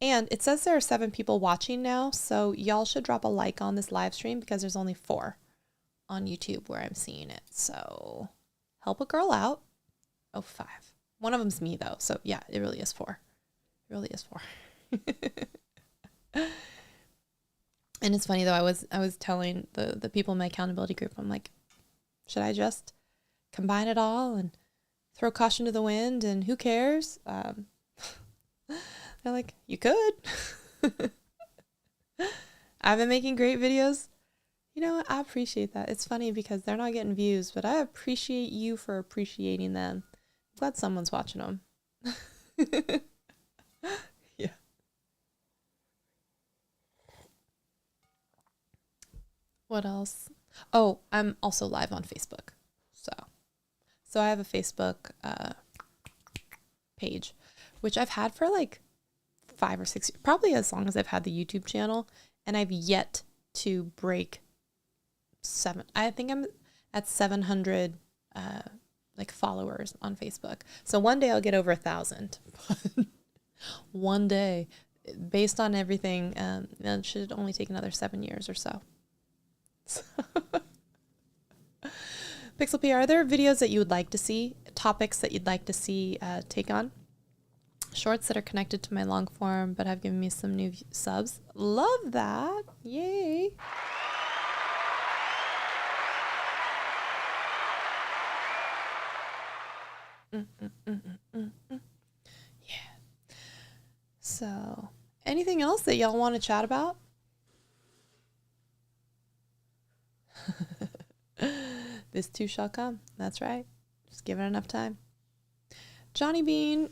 And it says there are 7 people watching now, so y'all should drop a like on this live stream because there's only 4 on YouTube where I'm seeing it. So help a girl out. Oh, 5. One of them's me though. So yeah, it really is 4. It really is 4. And it's funny though, I was telling the people in my accountability group, I'm like, should I just combine it all and throw caution to the wind and who cares? They're like, you could. I've been making great videos. You know what? I appreciate that. It's funny because they're not getting views, but I appreciate you for appreciating them. I'm glad someone's watching them. Yeah. What else? Oh, I'm also live on Facebook. So I have a Facebook page, which I've had for like 5 or 6 years, probably as long as I've had the YouTube channel, and I've yet to break 7. I think I'm at 700 like followers on Facebook. So one day I'll get over 1,000. One day, based on everything, it should only take another 7 years or so. Pixel P, are there videos that you would like to see, topics that you'd like to see take on? Shorts that are connected to my long form but have given me some new subs. Love that. Yay. Yeah. So, anything else that y'all want to chat about? This too shall come. That's right. Just give it enough time. Johnny Bean,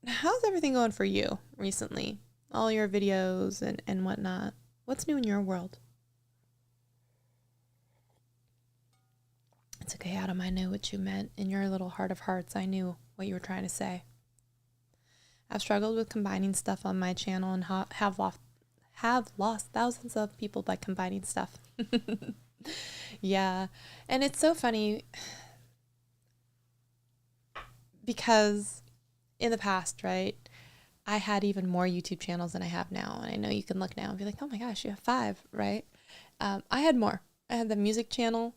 how's everything going for you recently? All your videos and whatnot. What's new in your world? It's okay, Adam. I knew what you meant. In your little heart of hearts, I knew what you were trying to say. I've struggled with combining stuff on my channel and have lost thousands of people by combining stuff. Yeah. And it's so funny because in the past, right, I had even more YouTube channels than I have now. And I know you can look now and be like, oh my gosh, you have 5, right? I had more. I had the music channel.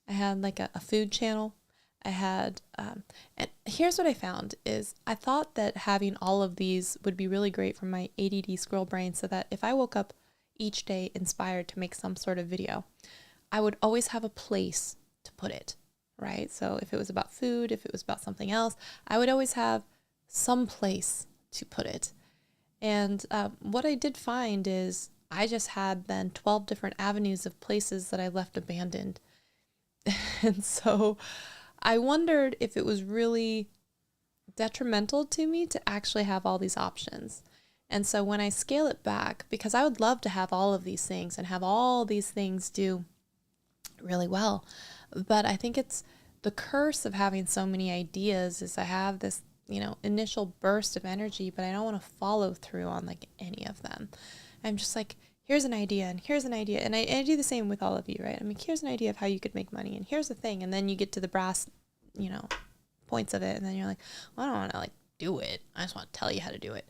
I had like a food channel. I had, and here's what I found is I thought that having all of these would be really great for my ADD squirrel brain so that if I woke up each day inspired to make some sort of video, I would always have a place to put it, right? So if it was about food, if it was about something else, I would always have some place to put it. And what I did find is I just had then 12 different avenues of places that I left abandoned. And so I wondered if it was really detrimental to me to actually have all these options. And so when I scale it back, because I would love to have all of these things and have all these things do really well, but I think it's the curse of having so many ideas is I have this, initial burst of energy, but I don't want to follow through on like any of them. I'm just like, here's an idea and here's an idea. And I do the same with all of you, right? I mean, here's an idea of how you could make money and here's the thing. And then you get to the brass, points of it. And then you're like, well, I don't want to like do it. I just want to tell you how to do it.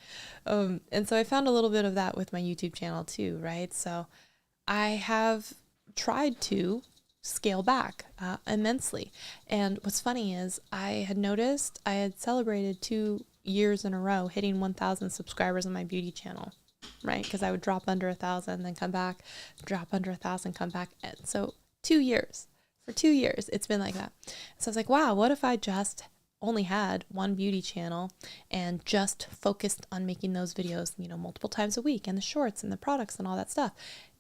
And so I found a little bit of that with my YouTube channel too, right? So I have tried to scale back immensely. And what's funny is I had noticed I had celebrated 2 years in a row hitting 1,000 subscribers on my beauty channel, right? Because I would drop under 1,000, then come back, drop under 1,000, come back. And so 2 years. For 2 years, it's been like that. So I was like, wow, what if I just only had one beauty channel and just focused on making those videos, multiple times a week, and the shorts and the products and all that stuff?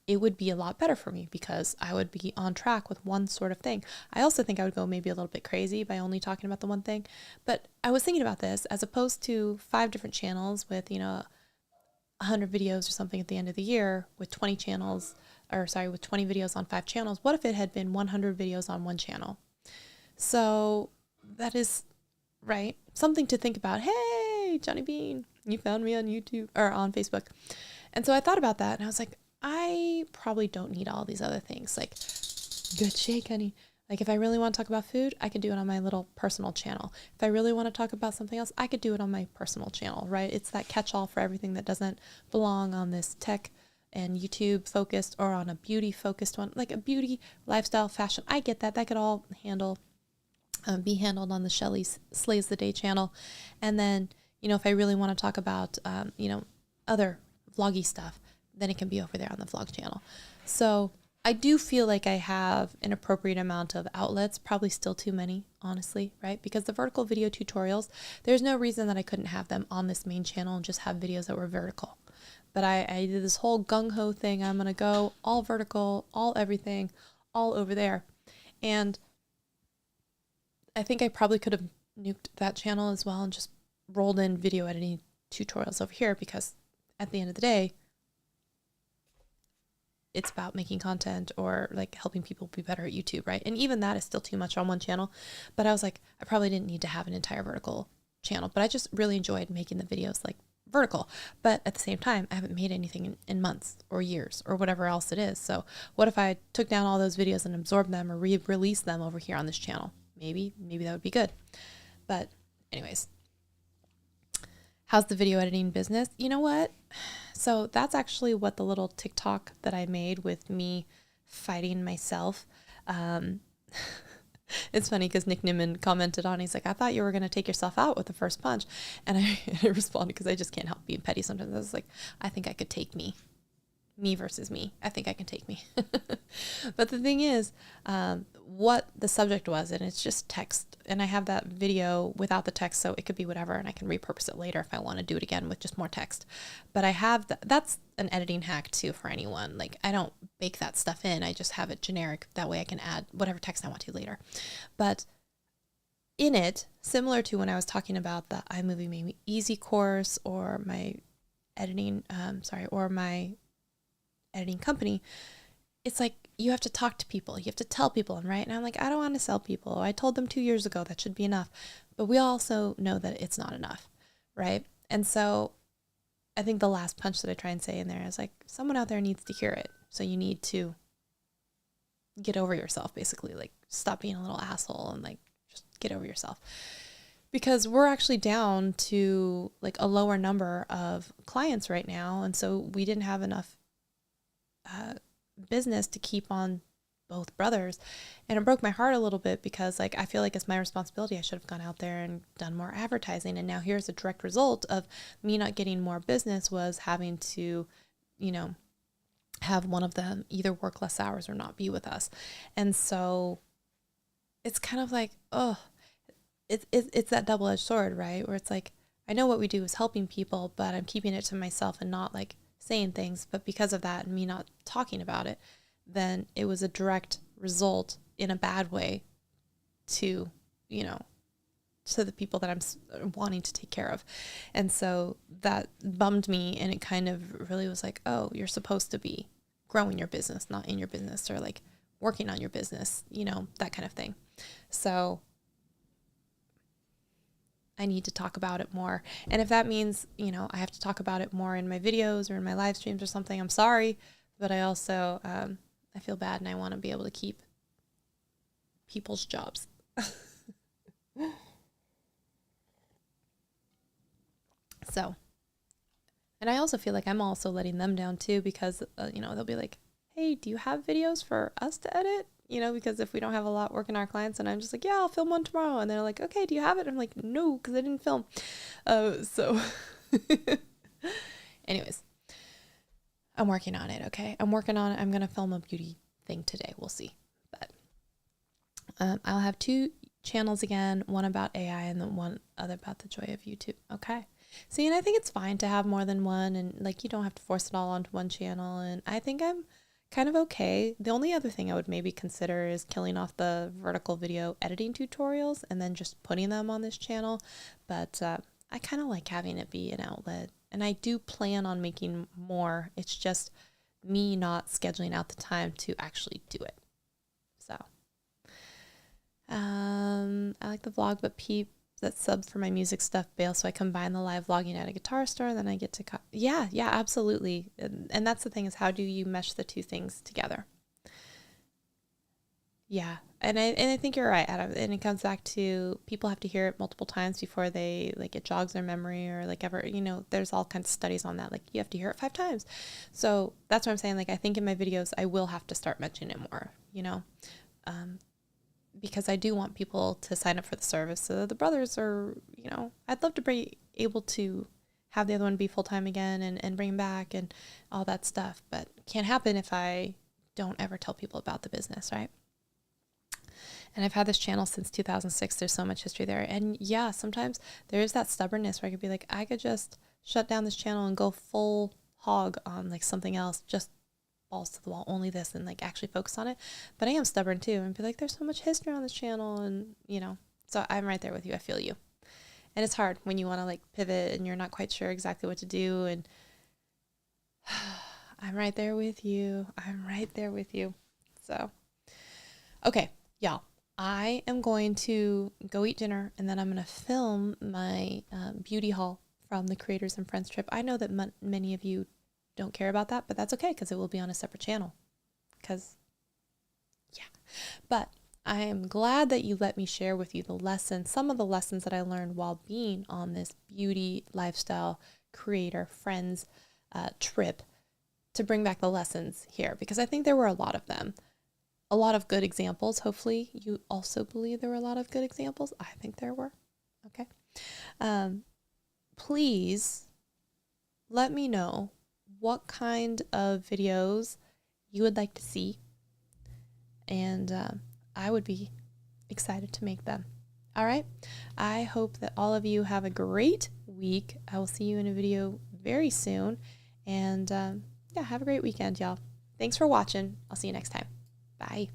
It would be a lot better for me because I would be on track with one sort of thing. I also think I would go maybe a little bit crazy by only talking about the one thing. But I was thinking about this as opposed to 5 different channels with, 100 videos or something at the end of the year with 20 channels, with 20 videos on 5 channels. What if it had been 100 videos on one channel? So that is, right, something to think about. Hey, Johnny Bean, you found me on YouTube or on Facebook. And so I thought about that and I was like, I probably don't need all these other things. Like, good shake, honey. Like, if I really want to talk about food, I could do it on my little personal channel. If I really want to talk about something else, I could do it on my personal channel, right? It's that catch-all for everything that doesn't belong on this tech and YouTube focused or on a beauty focused one, like a beauty, lifestyle, fashion. I get that. That could all be handled on the Shelly Saves the Day channel. And then, if I really want to talk about, other vloggy stuff, then it can be over there on the vlog channel. So I do feel like I have an appropriate amount of outlets, probably still too many, honestly, right? Because the vertical video tutorials, there's no reason that I couldn't have them on this main channel and just have videos that were vertical. But I did this whole gung-ho thing. I'm going to go all vertical, all everything, all over there. And I think I probably could have nuked that channel as well and just rolled in video editing tutorials over here because at the end of the day, it's about making content or like helping people be better at YouTube, right? And even that is still too much on one channel. But I was like, I probably didn't need to have an entire vertical channel, but I just really enjoyed making the videos like vertical. But at the same time, I haven't made anything in months or years or whatever else it is. So what if I took down all those videos and absorbed them or re-released them over here on this channel? Maybe that would be good. But anyways, how's the video editing business? You know what? So that's actually what the little TikTok that I made with me fighting myself. It's funny because Nick Nimmin commented on, he's like, I thought you were going to take yourself out with the first punch. And I responded because I just can't help being petty sometimes. I was like, I think I could take me versus me. I think I can take me. But the thing is, what the subject was, and it's just text. And I have that video without the text, so it could be whatever, and I can repurpose it later if I want to do it again with just more text. But I have that's an editing hack too for anyone. Like, I don't bake that stuff in. I just have it generic. That way I can add whatever text I want to later. But in it, similar to when I was talking about the iMovie Made Me Easy course or my editing, or my editing company, it's like you have to talk to people, you have to tell people, right? And I'm like, I don't want to sell people. I told them 2 years ago that should be enough, but we also know that it's not enough, right? And so I think the last punch that I try and say in there is like, someone out there needs to hear it, so you need to get over yourself, basically. Like, stop being a little asshole and like just get over yourself, because we're actually down to like a lower number of clients right now, and so we didn't have enough business to keep on both brothers. And it broke my heart a little bit because like I feel like it's my responsibility. I should have gone out there and done more advertising. And now here's a direct result of me not getting more business, was having to, have one of them either work less hours or not be with us. And so it's kind of like, it's that double-edged sword, right? Where it's like, I know what we do is helping people, but I'm keeping it to myself and not like saying things. But because of that and me not talking about it, then it was a direct result in a bad way to, to the people that I'm wanting to take care of. And so that bummed me, and it kind of really was like, oh, you're supposed to be growing your business, not in your business, or like working on your business, that kind of thing. So I need to talk about it more. And if that means, I have to talk about it more in my videos or in my live streams or something, I'm sorry. But I also, I feel bad, and I want to be able to keep people's jobs. So, and I also feel like I'm also letting them down too, because, they'll be like, hey, do you have videos for us to edit? Because if we don't have a lot working our clients, and I'm just like, yeah, I'll film one tomorrow. And they're like, okay, do you have it? I'm like, no, because I didn't film. So anyways, I'm working on it. Okay. I'm working on it. I'm going to film a beauty thing today. We'll see. But I'll have 2 channels again, one about AI and then one other about the joy of YouTube. Okay. See, and I think it's fine to have more than one, and like, you don't have to force it all onto one channel. And I think I'm kind of okay. The only other thing I would maybe consider is killing off the vertical video editing tutorials and then just putting them on this channel. But I kind of like having it be an outlet, and I do plan on making more. It's just me not scheduling out the time to actually do it. So I like the vlog, but peeps that sub for my music stuff bail, so I combine the live vlogging at a guitar store, and then I get to yeah, absolutely. And that's the thing, is how do you mesh the 2 things together? Yeah. And I think you're right, Adam. And it comes back to, people have to hear it multiple times before they, like, it jogs their memory, or like ever, there's all kinds of studies on that. Like, you have to hear it 5 times. So that's what I'm saying. Like, I think in my videos, I will have to start mentioning it more, because I do want people to sign up for the service. So the brothers are, I'd love to be able to have the other one be full-time again and bring him back and all that stuff. But it can't happen if I don't ever tell people about the business, right? And I've had this channel since 2006. There's so much history there. And yeah, sometimes there is that stubbornness where I could be like, I could just shut down this channel and go full hog on like something else, just balls to the wall, only this, and like actually focus on it. But I am stubborn too, and be like, there's so much history on this channel, and so I'm right there with you. I feel you. And it's hard when you want to like pivot and you're not quite sure exactly what to do, and I'm right there with you. So okay, y'all, I am going to go eat dinner, and then I'm going to film my beauty haul from the Creators and Friends trip. I know that many of you don't care about that, but that's okay, because it will be on a separate channel. But I am glad that you let me share with you some of the lessons that I learned while being on this beauty, lifestyle, creator, friends trip, to bring back the lessons here, because I think there were a lot of them. A lot of good examples. Hopefully you also believe there were a lot of good examples. I think there were. Okay. Please let me know what kind of videos you would like to see, and I would be excited to make them. All right. I hope that all of you have a great week. I will see you in a video very soon. And have a great weekend, y'all. Thanks for watching. I'll see you next time. Bye.